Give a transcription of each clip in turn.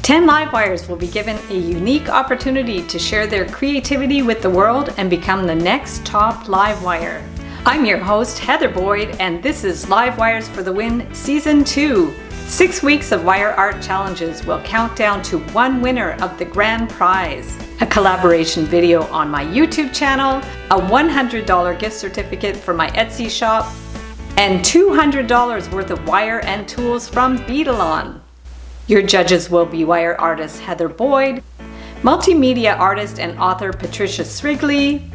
10 live wires will be given a unique opportunity to share their creativity with the world and become the next top live wire. I'm your host, Heather Boyd, and this is Live Wires for the Win Season 2. 6 weeks of wire art challenges will count down to one winner of the grand prize. A collaboration video on my YouTube channel, a $100 gift certificate for my Etsy shop, and $200 worth of wire and tools from Beadalon. Your judges will be wire artist Heather Boyd, multimedia artist and author Patricia Srigley,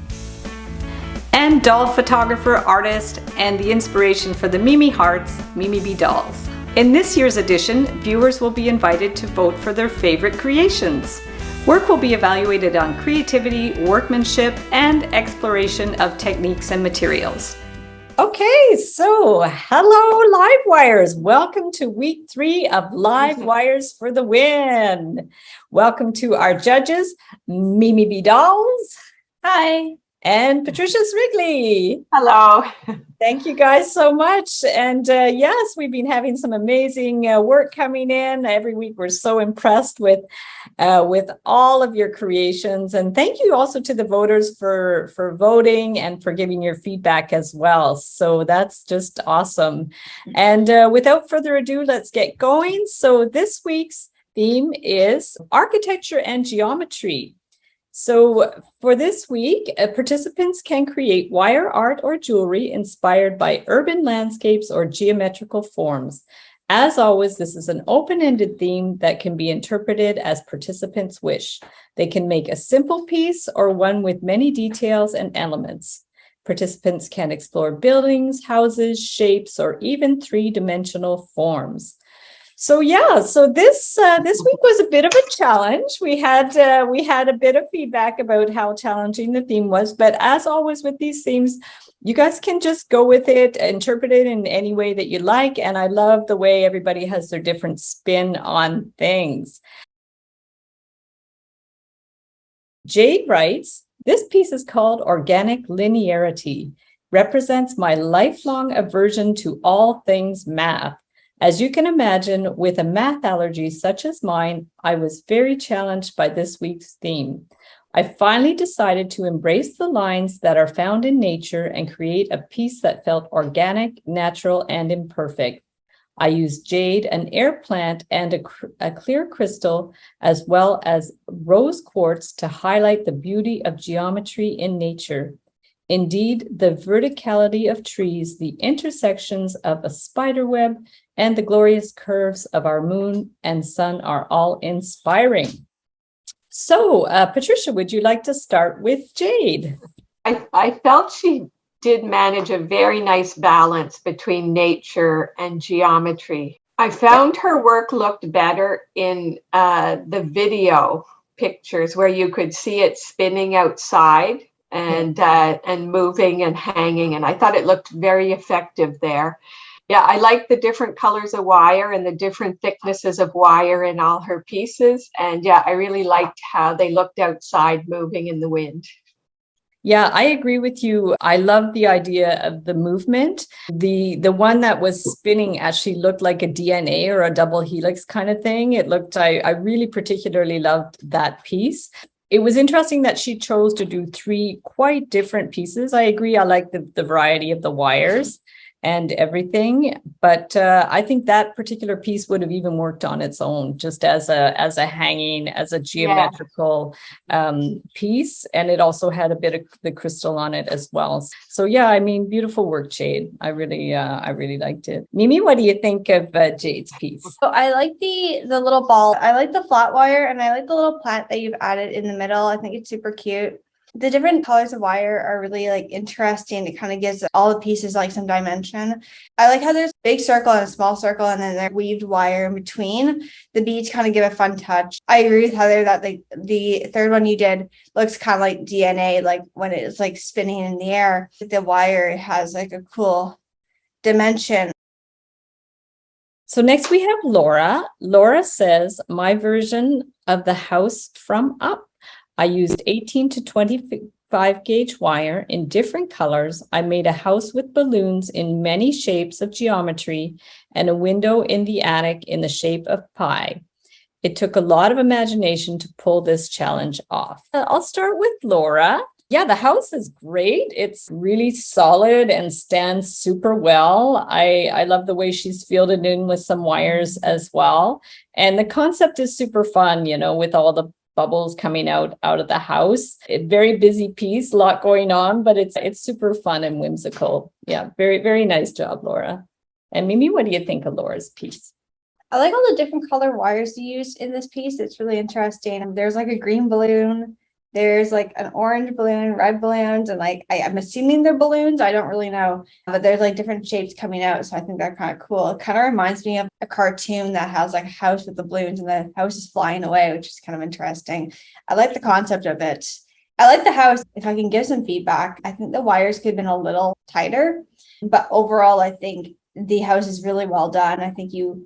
and doll photographer, artist, and the inspiration for the Mimi Hearts, Mimi Be Dolls. In this year's edition, viewers will be invited to vote for their favorite creations. Work will be evaluated on creativity, workmanship, and exploration of techniques and materials. Okay, so hello Live Wires. Welcome to week 3 of Live Wires for the Win. Welcome to our judges, Mimi Be Dolls. Hi. And Patricia Srigley. Hello. Thank you guys so much. And yes, we've been having some amazing work coming in. Every week we're so impressed with all of your creations. And thank you also to the voters for voting and for giving your feedback as well. So that's just awesome. And without further ado, let's get going. So this week's theme is architecture and geometry. So for this week, participants can create wire art or jewelry inspired by urban landscapes or geometrical forms. As always, this is an open-ended theme that can be interpreted as participants wish. They can make a simple piece or one with many details and elements. Participants can explore buildings, houses, shapes, or even three-dimensional forms. So yeah, so this week was a bit of a challenge. We had a bit of feedback about how challenging the theme was, but as always with these themes, you guys can just go with it, interpret it in any way that you like. And I love the way everybody has their different spin on things. Jade writes, "This piece is called Organic Linearity, represents my lifelong aversion to all things math. As you can imagine, with a math allergy such as mine, I was very challenged by this week's theme. I finally decided to embrace the lines that are found in nature and create a piece that felt organic, natural, and imperfect. I used jade, an air plant, and a clear crystal, as well as rose quartz to highlight the beauty of geometry in nature. Indeed, the verticality of trees, the intersections of a spider web, and the glorious curves of our moon and sun are all inspiring." So, Patricia, would you like to start with Jade? I felt she did manage a very nice balance between nature and geometry. I found her work looked better in the video pictures where you could see it spinning outside and moving and hanging. And I thought it looked very effective there. Yeah, I like the different colors of wire and the different thicknesses of wire in all her pieces. And yeah, I really liked how they looked outside moving in the wind. Yeah, I agree with you. I love the idea of the movement. The one that was spinning actually looked like a DNA or a double helix kind of thing. I really particularly loved that piece. It was interesting that she chose to do 3 quite different pieces. I agree. I like the variety of the wires and everything, but I think that particular piece would have even worked on its own, just as a hanging, as a geometrical piece, and it also had a bit of the crystal on it as well. So yeah, I mean, beautiful work, Jade. I really liked it. Mimi, what do you think of Jade's piece? So I like the little ball. I like the flat wire, and I like the little plant that you've added in the middle. I think it's super cute. The different colors of wire are really like interesting. It kind of gives all the pieces like some dimension. I like how there's a big circle and a small circle, and then there's weaved wire in between. The beads kind of give a fun touch. I agree with Heather that the third one you did looks kind of like DNA, like when it's like spinning in the air. The wire has like a cool dimension. So next we have Laura. Laura says, "My version of the house from up. I used 18 to 25 gauge wire in different colors. I made a house with balloons in many shapes of geometry and a window in the attic in the shape of pie. It took a lot of imagination to pull this challenge off. I'll start with Laura. Yeah, the house is great. It's really solid and stands super well. I love the way she's fielded in with some wires as well. And the concept is super fun, with all the bubbles coming out of the house. Very busy piece, a lot going on, but it's super fun and whimsical. Yeah, very, very nice job, Laura. And Mimi, what do you think of Laura's piece? I like all the different color wires you used in this piece. It's really interesting. There's like a green balloon. There's like an orange balloon, red balloons, and I'm assuming they're balloons. I don't really know, but there's like different shapes coming out. So I think they're kind of cool. It kind of reminds me of a cartoon that has like a house with the balloons and the house is flying away, which is kind of interesting. I like the concept of it. I like the house. If I can give some feedback, I think the wires could have been a little tighter, but overall, I think the house is really well done. I think you've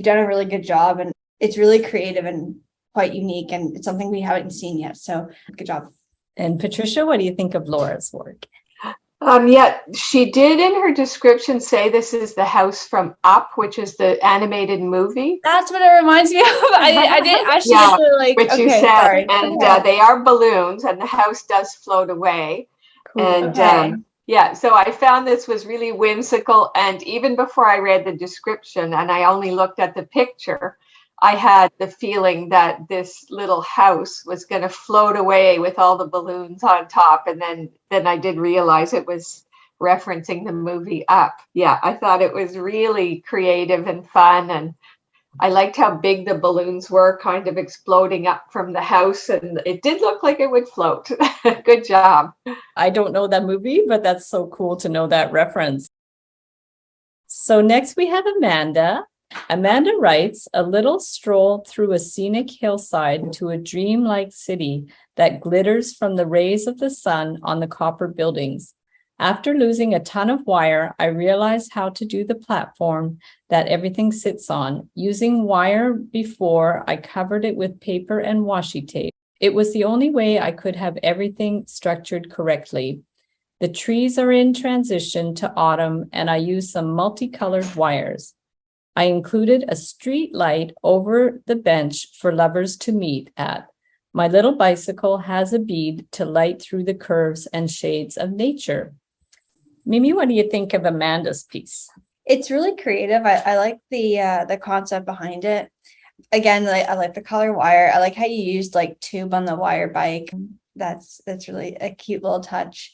done a really good job, and it's really creative and quite unique, and it's something we haven't seen yet. So good job. And Patricia, what do you think of Laura's work? Yeah, she did in her description say this is the house from Up, which is the animated movie. That's what it reminds me of. I did actually like which okay, you said, sorry. and they are balloons, and the house does float away. Cool. And Okay. yeah, so I found this was really whimsical. And even before I read the description, and I only looked at the picture, I had the feeling that this little house was going to float away with all the balloons on top. And then I did realize it was referencing the movie Up. Yeah, I thought it was really creative and fun. And I liked how big the balloons were, kind of exploding up from the house. And it did look like it would float. Good job. I don't know that movie, but that's so cool to know that reference. So next we have Amanda. Amanda writes, a little stroll through a scenic hillside to a dreamlike city that glitters from the rays of the sun on the copper buildings. After losing a ton of wire, I realized how to do the platform that everything sits on. Using wire before, I covered it with paper and washi tape. It was the only way I could have everything structured correctly. The trees are in transition to autumn, and I used some multicolored wires. I included a street light over the bench for lovers to meet at. My little bicycle has a bead to light through the curves and shades of nature. Mimi, what do you think of Amanda's piece? It's really creative. I like the concept behind it. Again, I like the color wire. I like how you used like tube on the wire bike. That's really a cute little touch.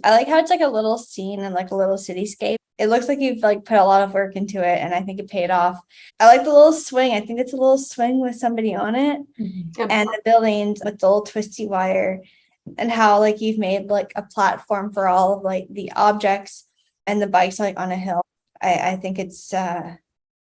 I like how it's like a little scene and like a little cityscape. It looks like you've like put a lot of work into it, and I think it paid off. I like the little swing. I think it's a little swing with somebody on it, and the buildings with the little twisty wire, and how like you've made like a platform for all of like the objects and the bikes like on a hill. I think it's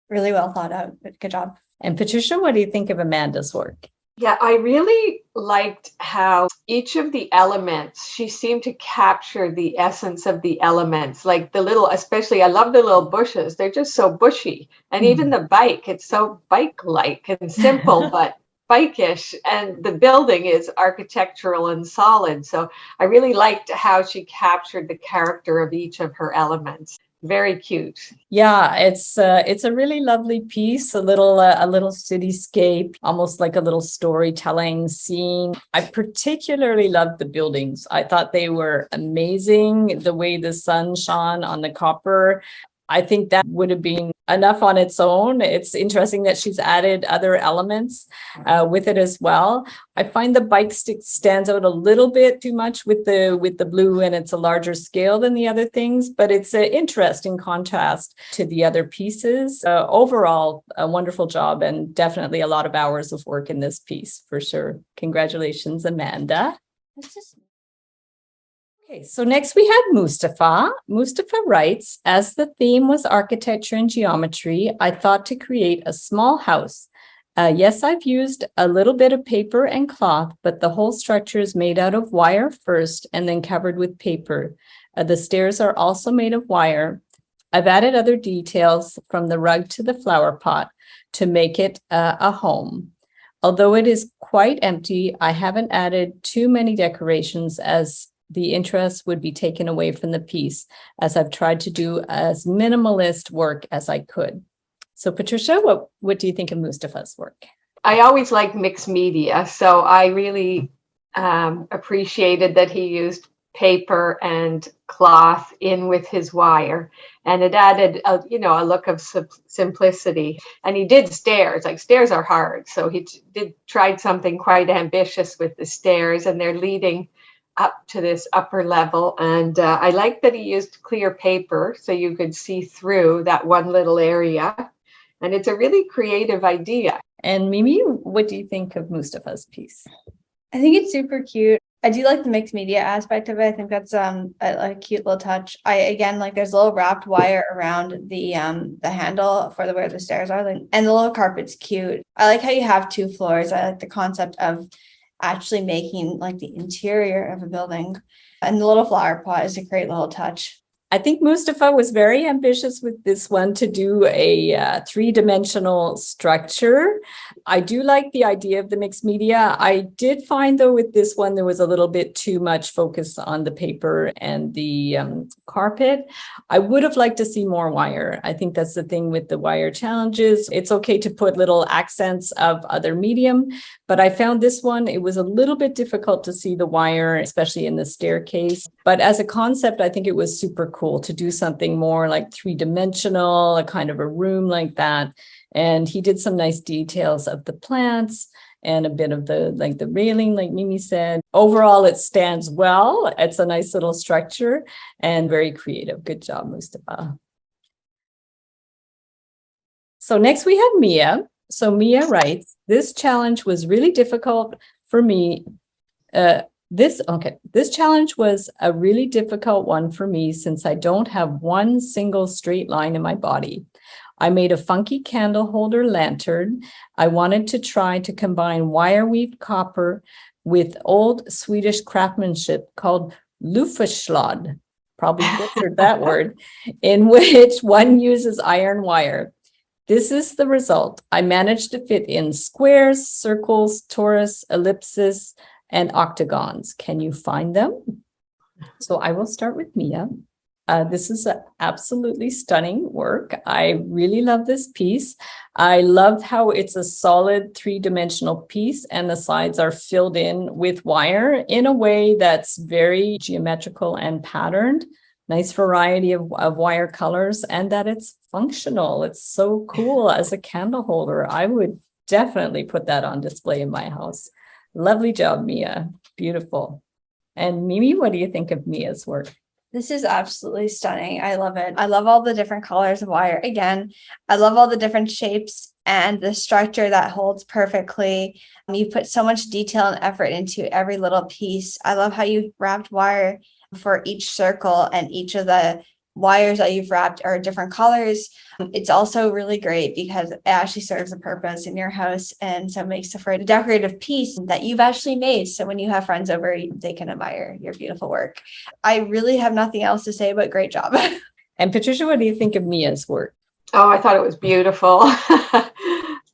really well thought out. Good job. And Patricia, what do you think of Amanda's work? Yeah, I really liked how each of the elements, she seemed to capture the essence of the elements, like the little, especially, I love the little bushes. They're just so bushy. And even the bike, it's so bike-like and simple, but bike-ish. And the building is architectural and solid. So I really liked how she captured the character of each of her elements. Very cute. Yeah, it's a really lovely piece, a little cityscape, almost like a little storytelling scene. I particularly loved the buildings. I thought they were amazing. The way the sun shone on the copper, I think that would have been enough on its own. It's interesting that she's added other elements with it as well. I find the bike stick stands out a little bit too much with the blue, and it's a larger scale than the other things, but it's an interesting contrast to the other pieces. Overall, a wonderful job, and definitely a lot of hours of work in this piece for sure. Congratulations, Amanda. Okay, so next we have Mustafa. Mustafa writes, as the theme was architecture and geometry, I thought to create a small house. Yes, I've used a little bit of paper and cloth, but the whole structure is made out of wire first and then covered with paper. The stairs are also made of wire. I've added other details from the rug to the flower pot to make it a home. Although it is quite empty, I haven't added too many decorations as the interest would be taken away from the piece, as I've tried to do as minimalist work as I could. So Patricia, what do you think of Mustafa's work? I always like mixed media, so I really appreciated that he used paper and cloth in with his wire, and it added a look of simplicity. And he did stairs. Like, stairs are hard, so he tried something quite ambitious with the stairs, and they're leading up to this upper level. And I like that he used clear paper so you could see through that one little area, and it's a really creative idea. And Mimi, what do you think of Mustafa's piece? I think it's super cute. I do like the mixed media aspect of it. I think that's a cute little touch. There's a little wrapped wire around the handle for where the stairs are, and the little carpet's cute. I like how you have 2 floors. I like the concept of actually making like the interior of a building, and the little flower pot is a great little touch. I think Mustafa was very ambitious with this one to do a 3-dimensional structure. I do like the idea of the mixed media. I did find, though, with this one, there was a little bit too much focus on the paper and the carpet. I would have liked to see more wire. I think that's the thing with the wire challenges. It's okay to put little accents of other medium, but I found this one, it was a little bit difficult to see the wire, especially in the staircase. But as a concept, I think it was super cool to do something more like 3-dimensional, a kind of a room like that. And he did some nice details of the plants and a bit of the railing, like Mimi said. Overall, it stands well. It's a nice little structure and very creative. Good job, Mustafa. So next we have Mia. So Mia writes, this challenge was really difficult for me. This challenge was a really difficult one for me since I don't have one single straight line in my body. I made a funky candle holder lantern. I wanted to try to combine wire weaved copper with old Swedish craftsmanship called luftschlad, probably butchered that word, in which one uses iron wire. This is the result. I managed to fit in squares, circles, torus, ellipses, and octagons. Can you find them? So I will start with Mia. This is an absolutely stunning work. I really love this piece. I love how it's a solid 3-dimensional piece and the sides are filled in with wire in a way that's very geometrical and patterned. Nice variety of wire colors, and that it's functional. It's so cool as a candle holder. I would definitely put that on display in my house. Lovely job, Mia. Beautiful. And Mimi, what do you think of Mia's work? This is absolutely stunning. I love it. I love all the different colors of wire. Again, I love all the different shapes and the structure that holds perfectly. You put so much detail and effort into every little piece. I love how you wrapped wire for each circle, and each of the wires that you've wrapped are different colors. It's also really great because it actually serves a purpose in your house, and so it makes it for a decorative piece that you've actually made. So when you have friends over, they can admire your beautiful work. I really have nothing else to say, but great job. And Patricia, what do you think of Mia's work? Oh, I thought it was beautiful.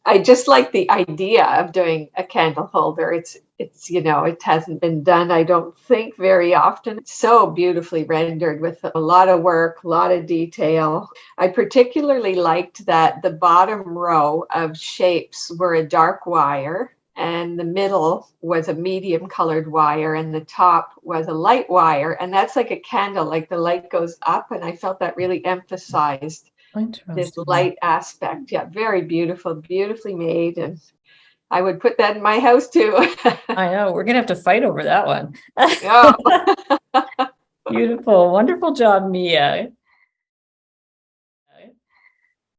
I just like the idea of doing a candle holder. It's it hasn't been done, I don't think, very often. It's so beautifully rendered with a lot of work, a lot of detail. I particularly liked that the bottom row of shapes were a dark wire, and the middle was a medium colored wire, and the top was a light wire. And that's like a candle, like the light goes up, and I felt that really emphasized this light aspect. Yeah, very beautiful, beautifully made. And I would put that in my house too. I know, we're gonna have to fight over that one. Yeah. Beautiful, wonderful job, Mia.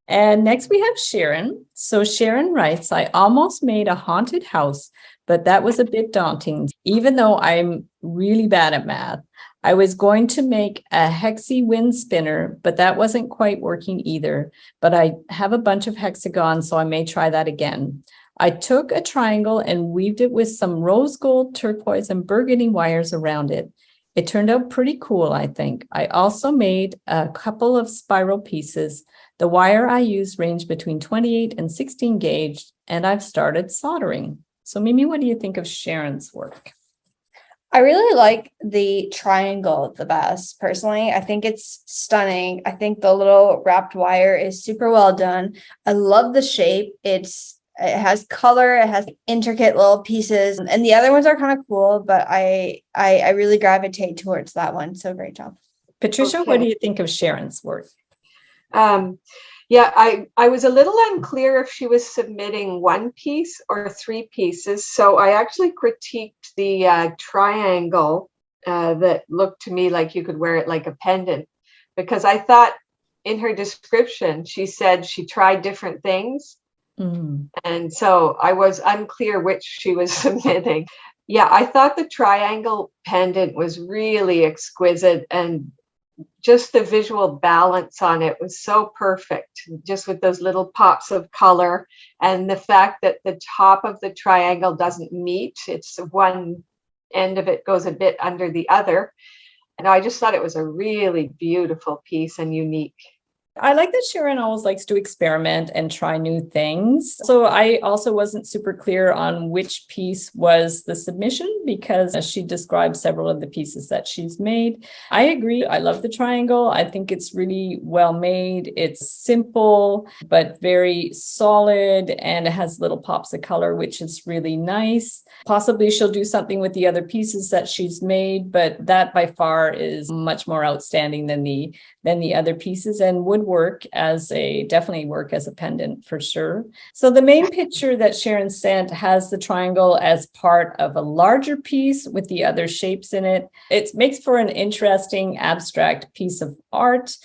And next we have Sharon. So Sharon writes, I almost made a haunted house, but that was a bit daunting, even though I'm really bad at math. I was going to make a hexy wind spinner, but that wasn't quite working either. But I have a bunch of hexagons, so I may try that again. I took a triangle and weaved it with some rose gold, turquoise, and burgundy wires around it. It turned out pretty cool, I think. I also made a couple of spiral pieces. The wire I used ranged between 28 and 16 gauge, and I've started soldering. So Mimi, what do you think of Sharon's work? I really like the triangle the best, personally. I think it's stunning. I think the little wrapped wire is super well done. I love the shape. It's It has color, it has intricate little pieces, and the other ones are kind of cool, but I really gravitate towards that one. So great job. Patricia, Okay. what do you think of Sharon's work? Yeah, I was a little unclear if she was submitting one piece or three pieces. So I actually critiqued the triangle that looked to me like you could wear it like a pendant, because I thought in her description, she said she tried different things. And so I was unclear which she was submitting. Yeah, I thought the triangle pendant was really exquisite, and just the visual balance on it was so perfect, just with those little pops of color, and the fact that the top of the triangle doesn't meet. It's one end of it goes a bit under the other. And I just thought it was a really beautiful piece and unique. I like that Sharon always likes to experiment and try new things. So I also wasn't super clear on which piece was the submission, because she described several of the pieces that she's made. I agree. I love the triangle. I think it's really well made. It's simple, but very solid, and it has little pops of color, which is really nice. Possibly she'll do something with the other pieces that she's made, but that by far is much more outstanding than the other pieces, and would definitely work as a pendant for sure. So the main picture that Sharon sent has the triangle as part of a larger piece with the other shapes in it. It makes for an interesting abstract piece of art,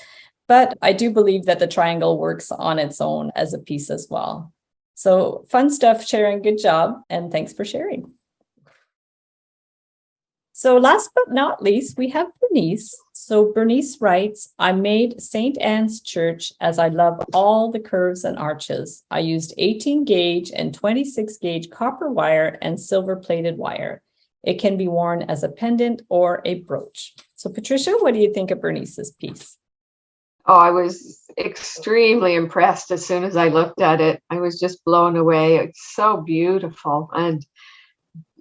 but I do believe that the triangle works on its own as a piece as well. So fun stuff, Sharon. Good job. And thanks for sharing. So last but not least, we have Bernice. So Bernice writes, I made St. Anne's Church as I love all the curves and arches. I used 18 gauge and 26 gauge copper wire and silver plated wire. It can be worn as a pendant or a brooch. So Patricia, what do you think of Bernice's piece? Oh, I was extremely impressed as soon as I looked at it. I was just blown away. It's so beautiful. And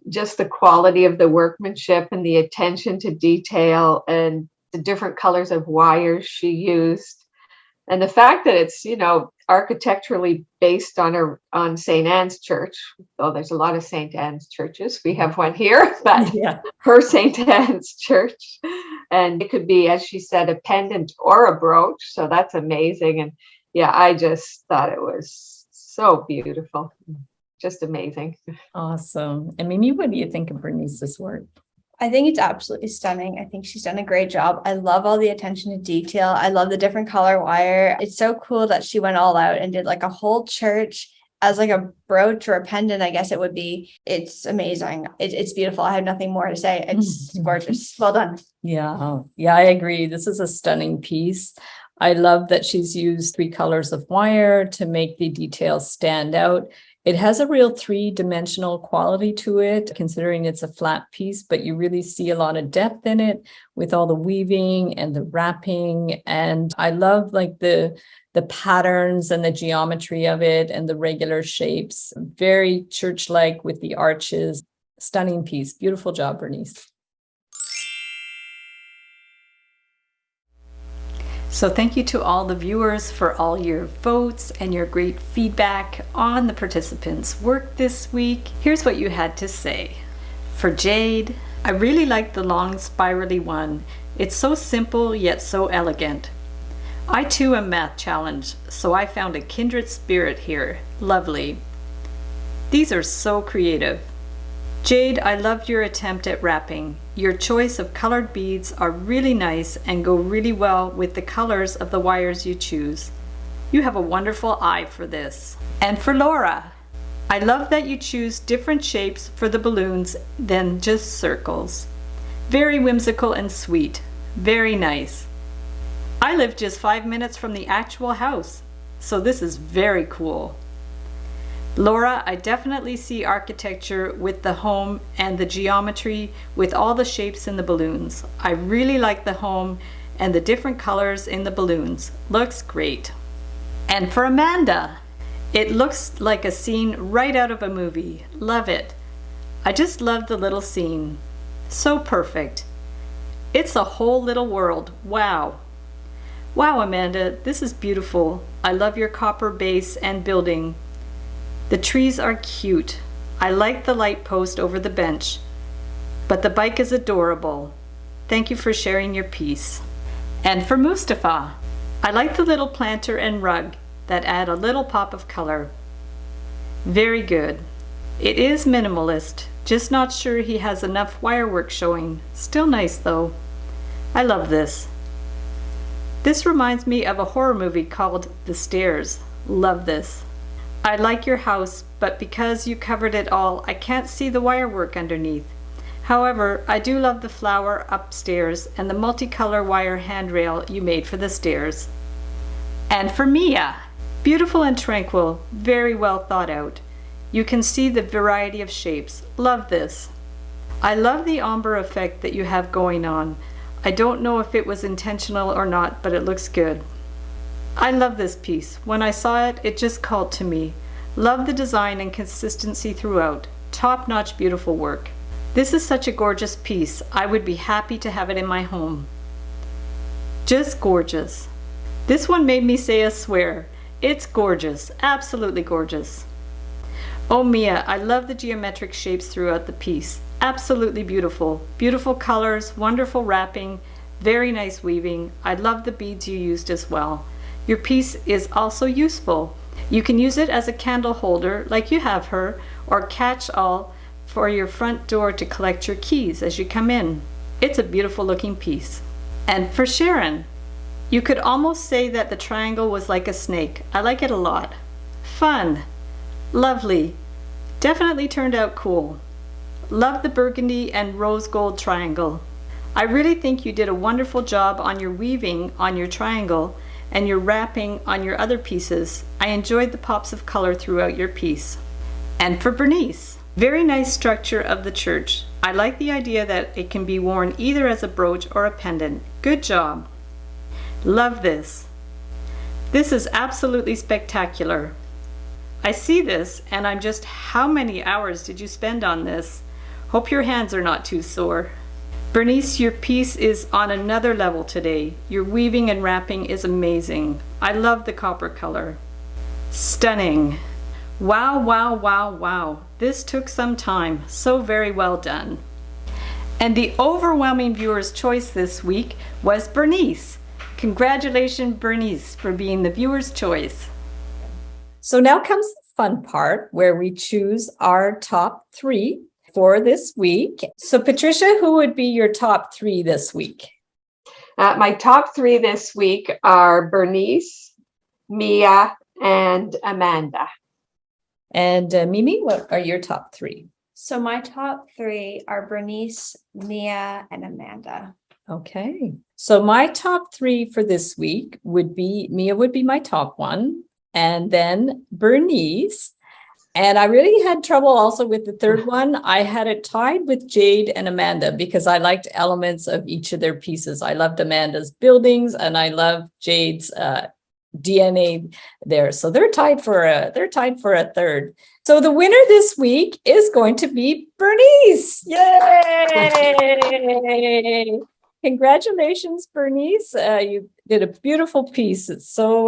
just the quality of the workmanship and the attention to detail and the different colors of wires she used. And the fact that it's, architecturally based on St. Anne's Church. Though there's a lot of St. Anne's churches. We have one here, but yeah. Her St. Anne's Church. And it could be, as she said, a pendant or a brooch. So that's amazing. And yeah, I just thought it was so beautiful. Just amazing. Awesome. And Mimi, what do you think of Bernice's work? I think it's absolutely stunning. I think she's done a great job. I love all the attention to detail. I love the different color wire. It's so cool that she went all out and did like a whole church as like a brooch or a pendant, I guess it would be. It's amazing. It's beautiful. I have nothing more to say. It's gorgeous. Well done. Yeah, I agree. This is a stunning piece. I love that she's used 3 colors of wire to make the details stand out. It has a real 3-dimensional quality to it, considering it's a flat piece, but you really see a lot of depth in it with all the weaving and the wrapping. And I love like the patterns and the geometry of it and the regular shapes. Very church-like with the arches. Stunning piece. Beautiful job, Bernice. So thank you to all the viewers for all your votes and your great feedback on the participants' work this week. Here's what you had to say. For Jade, I really like the long spirally one. It's so simple yet so elegant. I too am math challenged, so I found a kindred spirit here. Lovely. These are so creative. Jade, I loved your attempt at wrapping. Your choice of colored beads are really nice and go really well with the colors of the wires you choose. You have a wonderful eye for this. And for Laura, I love that you choose different shapes for the balloons than just circles. Very whimsical and sweet. Very nice. I live just 5 minutes from the actual house, so this is very cool. Laura, I definitely see architecture with the home and the geometry with all the shapes in the balloons. I really like the home and the different colors in the balloons. Looks great. And for Amanda, it looks like a scene right out of a movie. Love it. I just love the little scene. So perfect. It's a whole little world. Wow. Wow, Amanda, this is beautiful. I love your copper base and building. The trees are cute. I like the light post over the bench, but the bike is adorable. Thank you for sharing your piece. And for Mustafa, I like the little planter and rug that add a little pop of color. Very good. It is minimalist, just not sure he has enough wire work showing. Still nice though. I love this. This reminds me of a horror movie called The Stairs. Love this. I like your house, but because you covered it all, I can't see the wire work underneath. However, I do love the flower upstairs and the multicolor wire handrail you made for the stairs. And for Mia, beautiful and tranquil, very well thought out. You can see the variety of shapes. Love this. I love the ombre effect that you have going on. I don't know if it was intentional or not, but it looks good. I love this piece. When I saw it, it just called to me. Love the design and consistency throughout. Top-notch, beautiful work. This is such a gorgeous piece. I would be happy to have it in my home. Just gorgeous. This one made me say a swear. It's gorgeous. Absolutely gorgeous. Oh, Mia, I love the geometric shapes throughout the piece. Absolutely beautiful. Beautiful colors, wonderful wrapping, very nice weaving. I love the beads you used as well. Your piece is also useful. You can use it as a candle holder like you have her, or catch-all for your front door to collect your keys as you come in. It's a beautiful looking piece. And for Sharon, you could almost say that the triangle was like a snake. I like it a lot. Fun. Lovely. Definitely turned out cool. Love the burgundy and rose gold triangle. I really think you did a wonderful job on your weaving on your triangle and your wrapping on your other pieces. I enjoyed the pops of color throughout your piece. And for Bernice, very nice structure of the church. I like the idea that it can be worn either as a brooch or a pendant. Good job. Love this. This is absolutely spectacular. I see this and I'm just, how many hours did you spend on this? Hope your hands are not too sore. Bernice, your piece is on another level today. Your weaving and wrapping is amazing. I love the copper color. Stunning. Wow, wow, wow, wow. This took some time. So very well done. And the overwhelming viewer's choice this week was Bernice. Congratulations, Bernice, for being the viewer's choice. So now comes the fun part where we choose our top 3 for this week. So Patricia, who would be your top 3 this week? My top 3 this week are Bernice, Mia, and Amanda. And Mimi, what are your top 3? So my top 3 are Bernice, Mia, and Amanda. Okay. So my top 3 for this week would be, Mia would be my top 1, and then Bernice. And I really had trouble also with the third one. I had it tied with Jade and Amanda because I liked elements of each of their pieces. I loved Amanda's buildings and I love Jade's DNA there. So they're tied for a third. So the winner this week is going to be Bernice. Yay! Congratulations, Bernice. You did a beautiful piece. It's so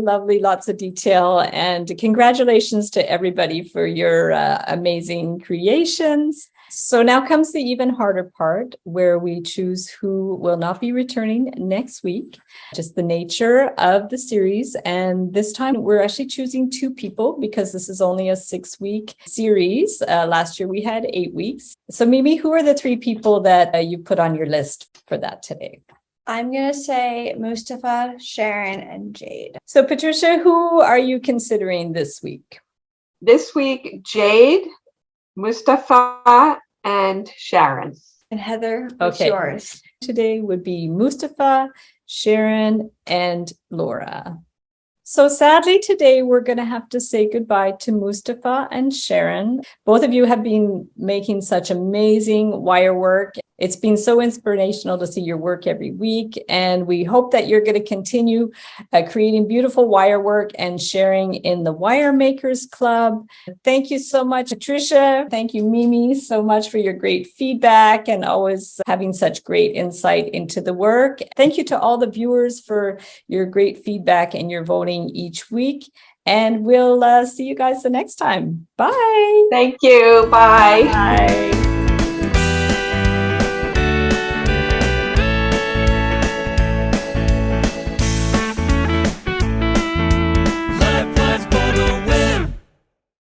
lovely, lots of detail. And congratulations to everybody for your amazing creations. So now comes the even harder part where we choose who will not be returning next week. Just the nature of the series. And this time we're actually choosing 2 people because this is only a 6-week series. Last year we had 8 weeks. So Mimi, who are the 3 people that you put on your list for that today? I'm going to say Mustafa, Sharon, and Jade. So Patricia, who are you considering this week? This week, Jade, Mustafa, and Sharon. And Heather, what's Okay. yours? Today would be Mustafa, Sharon, and Laura. So sadly, today we're going to have to say goodbye to Mustafa and Sharon. Both of you have been making such amazing wire work. It's been so inspirational to see your work every week, and we hope that you're going to continue creating beautiful wire work and sharing in the Wire Makers Club. Thank you so much, Patricia. Thank you, Mimi, so much for your great feedback and always having such great insight into the work. Thank you to all the viewers for your great feedback and your voting each week. And we'll see you guys the next time. Bye. Thank you. Bye. Bye.